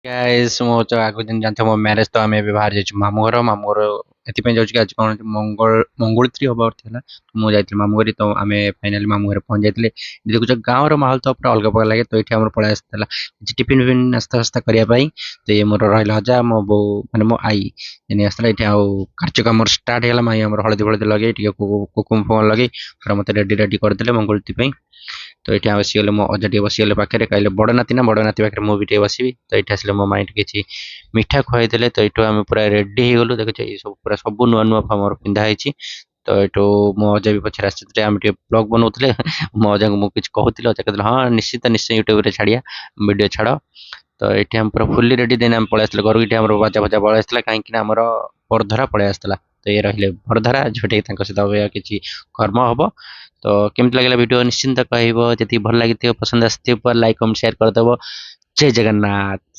Guys ମୁଁ ତ ଆଗରୁ ଯେମିତି ଜାଣିଥିବ ମୋ ମ୍ୟାରେଜ ତ ଆମେ ଏବେ ବାହାରି ଯାଇଛୁ ମାମୁଁ ଘର ଏଥିପାଇଁ ଯାଉଛି କି ଆଜି କଣ ମଙ୍ଗଳତ୍ରୀ ହବାର ଥିଲା। ମୁଁ ଯାଇଥିଲି ମାମୁଁ ଘର ତ ଆମେ ଫାଇନାଲି ମାମୁଁ ଘରେ ପହଞ୍ଚି ଯାଇଥିଲେ। ଦେଖୁଛ ଗାଁର ମାହୋଲ ତ ପୁରା ଅଲଗା ପ୍ରକାର ଲାଗେ ତ ଏଠି ଆମର ପଳେଇ ଆସିଥିଲା କିଛି ଟିଫିନ ଫିଫିନ ନାସ୍ତା ଫାସ୍ତା କରିବା ପାଇଁ। ତ ଇଏ ମୋର ରହିଲା ଅଜା ମୋ ବୋଉ ମାନେ ମୋ ଆଈ ନେଇ ଆସିଥିଲା ଏଠି ଆଉ କାର୍ଯ୍ୟକ୍ରମ ଆମର ଷ୍ଟାର୍ଟ ହେଇଗଲା ମାଇଁ ଆମର ହଳଦୀ ଫଳଦୀ ଲଗେଇ ଟିକେ କୁକୁମ ଫୁକୁମ ଲଗେଇ ପୁରା ମତେ ରେଡି ରେଡି କରିଦେଲେ ମଙ୍ଗଳତି ପାଇଁ। ତ ଏଠି ବସିଗଲେ ମୋ ଅଜା ଟିକେ ବସିଗଲେ ପାଖରେ କହିଲେ ବଡ଼ ନାତି ନା ବଡ଼ ନାତି ପାଖରେ ମୁଁ ବି ଟିକେ ବସିବି ତ ଏଠି ଆସିଲେ ମୋ ମାଇଣ୍ଡ କିଛି ମିଠା ଖୁଆଇଦେଲେ ତ ଏଇଠୁ ଆମେ ପୁରା ରେଡି ହେଇଗଲୁ ଦେଖୁଛ ଏଇ ସବୁ ପୁରା ସବୁ ନୂଆ ନୂଆ ଆମର ପିନ୍ଧା ହେଇଛି। ତ ଏଠୁ ମୋ ଅଜା ବି ପଛରେ ଆସିଥିଲେ ଆମେ ଟିକେ ବ୍ଲଗ ବନଉଥିଲେ ମୋ ଅଜାଙ୍କୁ ମୁଁ କିଛି କହୁଥିଲି ଅଜା କହୁଥିଲେ ହଁ ନିଶ୍ଚିତ ନିଶ୍ଚୟ ୟୁଟ୍ୟୁବରେ ଛାଡ଼ିଆ ଭିଡ଼ିଓ ଛାଡ଼। ତ ଏଠି ଆମେ ପୁରା ଫୁଲି ରେଡି ଦେନ୍ ଆମେ ପଳେଇ ଆସିଥିଲେ ଘରକୁ ଏଠି ଆମର ବାଜା ଫାଜା ପଳେଇ ଆସିଥିଲା କାହିଁକି ନା ଆମର ବରଧରା ପଳେଇ ଆସିଥିଲା। ତ ଇଏ ରହିଲେ ବରଧରା ଝିଅଟିକି ତାଙ୍କ ସହିତ କିଛି କର୍ମ ହବ। ତ କେମିତି ଲାଗିଲା ଭିଡ଼ିଓ ନିଶ୍ଚିନ୍ତ କହିବ ଯଦି ଭଲ ଲାଗିଥିବ ପସନ୍ଦ ଆସିଥିବ ଲାଇକ୍ କମେଣ୍ଟ ସେୟାର କରିଦେବ। ଜୟ ଜଗନ୍ନାଥ।